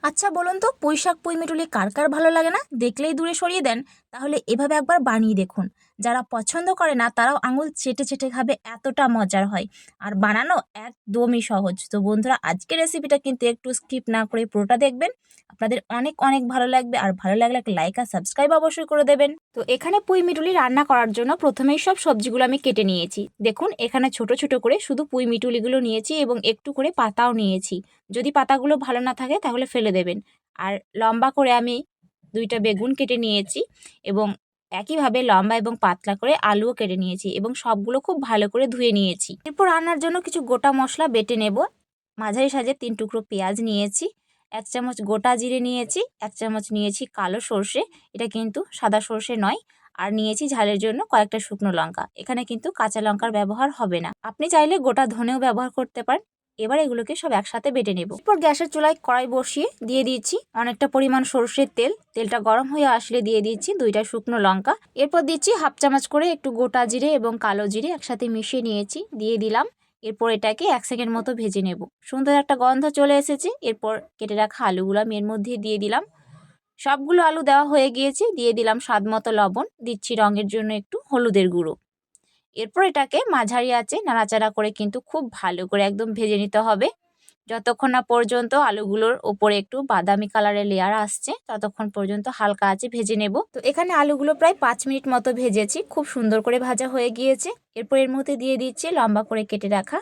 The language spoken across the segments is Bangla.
আচ্ছা বলুন তো, পুঁইশাক পুঁইমিটুলি কার কার ভালো লাগে না? দেখলেই দূরে সরিয়ে দেন। তাহলে এভাবে একবার বানিয়ে দেখুন। যারা পছন্দ করে না তারাও আঙুল চেটে চেটে খাবে, এতটা মজার হয়। আর বানানো একদমই সহজ। তো বন্ধুরা, আজকের রেসিপিটা কিন্তু একটু স্কিপ না করে পুরোটা দেখবেন। আপনাদের অনেক অনেক ভালো লাগবে। আর ভালো লাগলে একটা লাইক আর সাবস্ক্রাইব অবশ্যই করে দেবেন। তো এখানে পুঁইমিটুলি রান্না করার জন্য প্রথমেই সব সবজিগুলো আমি কেটে নিয়েছি। দেখুন, এখানে ছোট ছোট করে শুধু পুঁইমিটুলিগুলো নিয়েছি এবং একটু করে পাতাও নিয়েছি। যদি পাতাগুলো ভালো না থাকে তাহলে ফেলে দেবেন। আর লম্বা করে আমি 2টা বেগুন কেটে নিয়েছি এবং একইভাবে লম্বা এবং পাতলা করে আলুও কেটে নিয়েছি এবং সবগুলো খুব ভালো করে ধুয়ে নিয়েছি। এরপর রান্নার জন্য কিছু গোটা মশলা বেটে নেব। মাঝারি সাইজে 3 টুকরো পেঁয়াজ নিয়েছি, 1 চামচ গোটা জিরে নিয়েছি, 1 চামচ নিয়েছি কালো সর্ষে, এটা কিন্তু সাদা সর্ষে নয়। আর নিয়েছি ঝালের জন্য কয়েকটা শুকনো লঙ্কা। এখানে কিন্তু কাঁচা লঙ্কার ব্যবহার হবে না, আপনি চাইলে গোটা ধনেও ব্যবহার করতে পারেন। এবার এগুলোকে সব একসাথে বেটে নেব। এরপর গ্যাসের চুলায় কড়াই বসিয়ে দিয়ে দিচ্ছি অনেকটা পরিমাণ সর্ষের তেল। তেলটা গরম হয়ে আসলে দিয়ে দিচ্ছি 2টা শুকনো লঙ্কা। এরপর দিচ্ছি 1/2 চামচ করে একটু গোটা জিরে এবং কালো জিরে একসাথে মিশিয়ে নিয়েছি, দিয়ে দিলাম। এরপর এটাকে 1 সেকেন্ড মতো ভেজে নেব। সুন্দর একটা গন্ধ চলে এসেছে। এরপর কেটে রাখা আলুগুলো আমি এর মধ্যে দিয়ে দিলাম। সবগুলো আলু দেওয়া হয়ে গিয়েছে, দিয়ে দিলাম স্বাদ মতো লবণ, দিচ্ছি রঙের জন্য একটু হলুদের গুঁড়ো। এরপর এটাকে মাঝারি আঁচে নাড়াচাড়া করে কিন্তু খুব ভালো করে একদম ভেজে নিতে হবে, যতক্ষণ না পর্যন্ত আলুগুলোর ওপরে একটু বাদামি কালারের লেয়ার আসছে ততক্ষণ পর্যন্ত হালকা আঁচে ভেজে নেব। তো এখানে আলুগুলো প্রায় 5 মিনিট মতো ভেজেছি, খুব সুন্দর করে ভাজা হয়ে গিয়েছে। এরপর এর মধ্যে দিয়ে দিচ্ছি লম্বা করে কেটে রাখা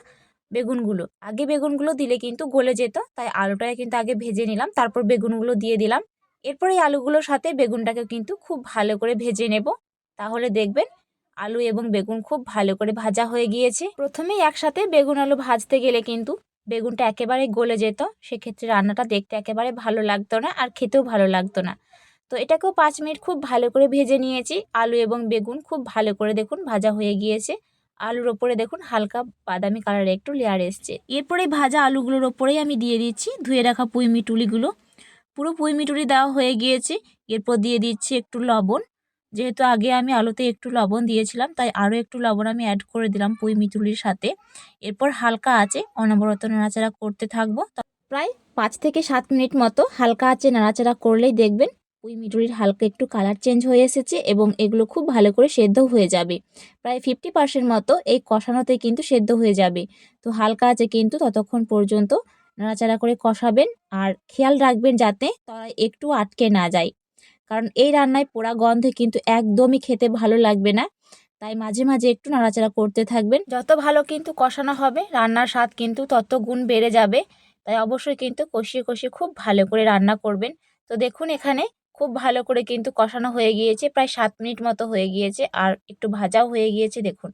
বেগুনগুলো। আগে বেগুনগুলো দিলে কিন্তু গলে যেত, তাই আলুটাকে কিন্তু আগে ভেজে নিলাম, তারপর বেগুনগুলো দিয়ে দিলাম। এরপর এই আলুগুলোর সাথে বেগুনটাকে কিন্তু খুব ভালো করে ভেজে নেব। তাহলে দেখবেন আলু এবং বেগুন খুব ভালো করে ভাজা হয়ে গিয়েছে। প্রথমেই একসাথে বেগুন আলু ভাজতে গেলে কিন্তু বেগুনটা একেবারে গলে যেত, সেক্ষেত্রে রান্নাটা দেখতে একেবারে ভালো লাগতো না আর খেতেও ভালো লাগতো না। তো এটাকেও 5 মিনিট খুব ভালো করে ভেজে নিয়েছি। আলু এবং বেগুন খুব ভালো করে দেখুন ভাজা হয়ে গিয়েছে। আলুর ওপরে দেখুন হালকা বাদামি কালারের একটু লেয়ার এসছে। এরপরে ভাজা আলুগুলোর ওপরেই আমি দিয়ে দিচ্ছি ধুয়ে রাখা পুঁইমিটুলিগুলো। পুরো পুঁইমিটুলি দেওয়া হয়ে গিয়েছে। এরপর দিয়ে দিচ্ছি একটু লবণ। যেহেতু আগে আমি আলুতে একটু লবণ দিয়েছিলাম, তাই আরও একটু লবণ আমি অ্যাড করে দিলাম পুঁইমিটুলির সাথে। এরপর হালকা আঁচে অনবরত নাড়াচাড়া করতে থাকবো। প্রায় 5 থেকে 7 মিনিট মতো হালকা আঁচে নাড়াচাড়া করলেই দেখবেন পুঁইমিটুলির হালকা একটু কালার চেঞ্জ হয়ে এসেছে এবং এগুলো খুব ভালো করে সেদ্ধ হয়ে যাবে। প্রায় 50% মতো এই কষানোতেই কিন্তু সেদ্ধ হয়ে যাবে। তো হালকা আঁচে কিন্তু ততক্ষণ পর্যন্ত নাড়াচাড়া করে কষাবেন। আর খেয়াল রাখবেন যাতে তলায় একটু আটকে না যায়, কারণ এই রান্নায় পোড়া গন্ধে কিন্তু একদমই খেতে ভালো লাগবে না। তাই মাঝে মাঝে একটু নাড়াচাড়া করতে থাকবেন। যত ভালো কিন্তু কষানো হবে রান্নার স্বাদ কিন্তু তত গুণ বেড়ে যাবে। তাই অবশ্যই কিন্তু কষিয়ে কষিয়ে খুব ভালো করে রান্না করবেন। তো দেখুন এখানে খুব ভালো করে কিন্তু কষানো হয়ে গিয়েছে, প্রায় 7 মিনিট মতো হয়ে গিয়েছে আর একটু ভাজাও হয়ে গিয়েছে। দেখুন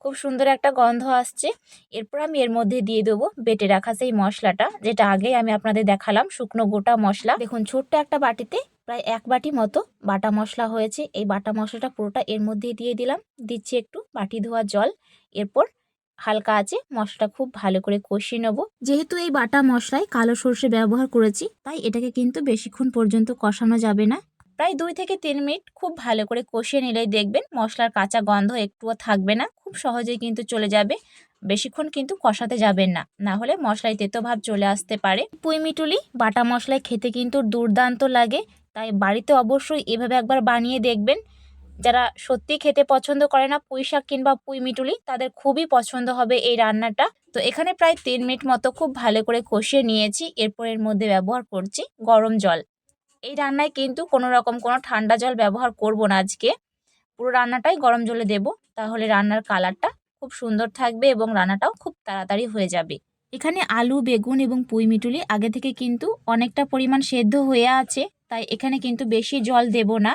খুব সুন্দর একটা গন্ধ আসছে। এরপর আমি এর মধ্যে দিয়ে দেবো বেটে রাখা সেই মশলাটা, যেটা আগেই আমি আপনাদের দেখালাম, শুকনো গোটা মশলা। দেখুন ছোট্ট একটা বাটিতে প্রায় 1 বাটি মতো বাটা মশলা হয়েছে। এই বাটা মশলাটা পুরোটা এর মধ্যেই দিয়ে দিলাম, দিচ্ছি একটু বাটি ধোয়া জল। এরপর হালকা আছে মশলাটা খুব ভালো করে কষিয়ে নেবো। যেহেতু এই বাটা মশলায় কালো সর্ষে ব্যবহার করেছি, তাই এটাকে কিন্তু বেশিক্ষণ পর্যন্ত কষানো যাবে না। প্রায় 2 থেকে 3 মিনিট খুব ভালো করে কষিয়ে নিলেই দেখবেন মশলার কাঁচা গন্ধ একটুও থাকবে না, খুব সহজেই কিন্তু চলে যাবে। বেশিক্ষণ কিন্তু কষাতে যাবেন না, না হলে মশলায় তেতো ভাব চলে আসতে পারে। পুঁইমিটুলি বাটা মশলায় খেতে কিন্তু দুর্দান্ত লাগে, তাই বাড়িতে অবশ্যই এভাবে একবার বানিয়ে দেখবেন। যারা সত্যি খেতে পছন্দ করে না পুঁইশাক কিংবা পুঁইমিটুলি, তাদের খুবই পছন্দ হবে এই রান্নাটা। তো এখানে প্রায় 3 মিনিট মতো খুব ভালো করে কষিয়ে নিয়েছি। এরপর এর মধ্যে ব্যবহার করছি গরম জল। এই রান্নায় কিন্তু কোনো রকম কোনো ঠান্ডা জল ব্যবহার করব না আজকে, পুরো রান্নাটাই গরম জলে দেব। তাহলে রান্নার কালারটা খুব সুন্দর থাকবে এবং রান্নাটাও খুব তাড়াতাড়ি হয়ে যাবে। এখানে আলু বেগুন এবং পুঁইমিটুলি আগে থেকে কিন্তু অনেকটা পরিমাণ সেদ্ধ হয়ে আছে, তাই এখানে কিন্তু বেশি জল দেব না।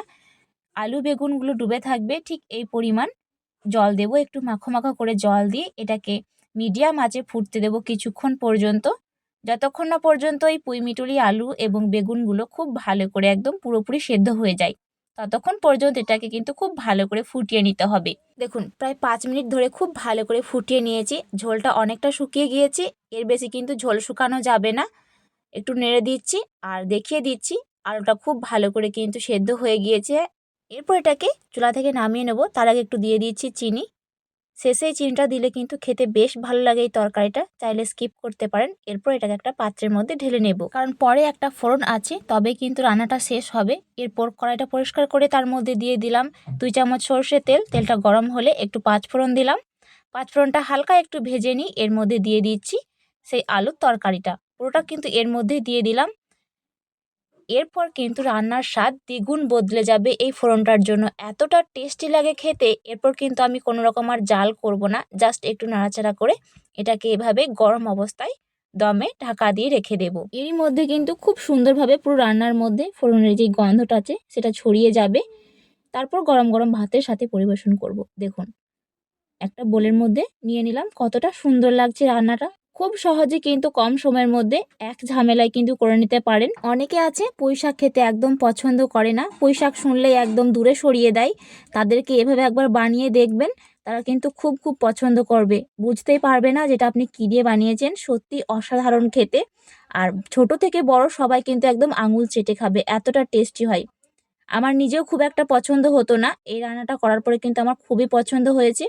আলু বেগুনগুলো ডুবে থাকবে ঠিক এই পরিমাণ জল দেব। একটু মাখো মাখো করে জল দিয়ে এটাকে মিডিয়াম আঁচে ফুটতে দেব কিছুক্ষণ পর্যন্ত, যতক্ষণ না পর্যন্ত এই পুঁইমিটুলি আলু এবং বেগুনগুলো খুব ভালো করে একদম পুরোপুরি সেদ্ধ হয়ে যায়। ততক্ষণ পর্যন্ত এটাকে কিন্তু খুব ভালো করে ফুটিয়ে নিতে হবে। দেখুন প্রায় 5 মিনিট ধরে খুব ভালো করে ফুটিয়ে নিয়েছি। ঝোলটা অনেকটা শুকিয়ে গিয়েছে, এর বেশি কিন্তু ঝোল শুকানো যাবে না। একটু নেড়ে দিচ্ছি আর দেখিয়ে দিচ্ছি আলুটা খুব ভালো করে কিন্তু সেদ্ধ হয়ে গিয়েছে। এরপর এটাকে চুলা থেকে নামিয়ে নেব। তার আগে একটু দিয়ে দিচ্ছি চিনি। শেষে এই চিনিটা দিলে কিন্তু খেতে বেশ ভালো লাগে এই তরকারিটা, চাইলে স্কিপ করতে পারেন। এরপর এটাকে একটা পাত্রের মধ্যে ঢেলে নেব, কারণ পরে একটা ফোড়ন আছে, তবে কিন্তু রান্নাটা শেষ হবে। এরপর কড়াইটা পরিষ্কার করে তার মধ্যে দিয়ে দিলাম 2 চামচ সর্ষের তেল। তেলটা গরম হলে একটু পাঁচফোড়ন দিলাম। পাঁচফোড়নটা হালকা একটু ভেজে নিই, এর মধ্যে দিয়ে দিচ্ছি সেই আলুর তরকারিটা, পুরোটা কিন্তু এর মধ্যে দিয়ে দিলাম। এরপর কিন্তু রান্নার স্বাদ দ্বিগুণ বদলে যাবে এই ফোড়নটার জন্য, এতটা টেস্টি লাগে খেতে। এরপর কিন্তু আমি কোনো রকম আর জাল করব না, জাস্ট একটু নাড়াচাড়া করে এটাকে এভাবে গরম অবস্থায় দমে ঢাকা দিয়ে রেখে দেব। এরই মধ্যে কিন্তু খুব সুন্দরভাবে পুরো রান্নার মধ্যে ফোড়নের যে গন্ধটা আছে সেটা ছড়িয়ে যাবে। তারপর গরম গরম ভাতের সাথে পরিবেশন করব। দেখুন, একটা বোলের মধ্যে নিয়ে নিলাম, কতটা সুন্দর লাগছে রান্নাটা। খুব সহজে কিন্তু কম সময়ের মধ্যে এক ঝামেলায় কিন্তু করে নিতে পারেন। অনেকে আছে পুঁইশাক খেতে একদম পছন্দ করে না, পুঁইশাক শুনলেই একদম দূরে সরিয়ে দেয়। তাদেরকে এভাবে একবার বানিয়ে দেখবেন, তারা কিন্তু খুব খুব পছন্দ করবে, বুঝতেই পারবে না যেটা আপনি কী দিয়ে বানিয়েছেন। সত্যি অসাধারণ খেতে, আর ছোট থেকে বড় সবাই কিন্তু একদম আঙুল চেটে খাবে, এতটা টেস্টি হয়। আমার নিজেও খুব একটা পছন্দ হতো না, এই রান্নাটা করার পরে কিন্তু আমার খুবই পছন্দ হয়েছে।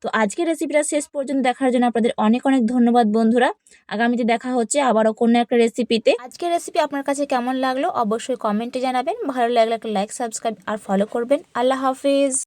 তো আজকের রেসিপিটা শেষ পর্যন্ত দেখার জন্য আপনাদের অনেক অনেক ধন্যবাদ বন্ধুরা। আগামীতে দেখা হচ্ছে আবারও কোনো একটা রেসিপিতে। আজকের রেসিপি আপনার কাছে কেমন লাগলো অবশ্যই কমেন্টে জানাবেন। ভালো লাগলে একটা লাইক, সাবস্ক্রাইব আর ফলো করবেন। আল্লাহ হাফিজ।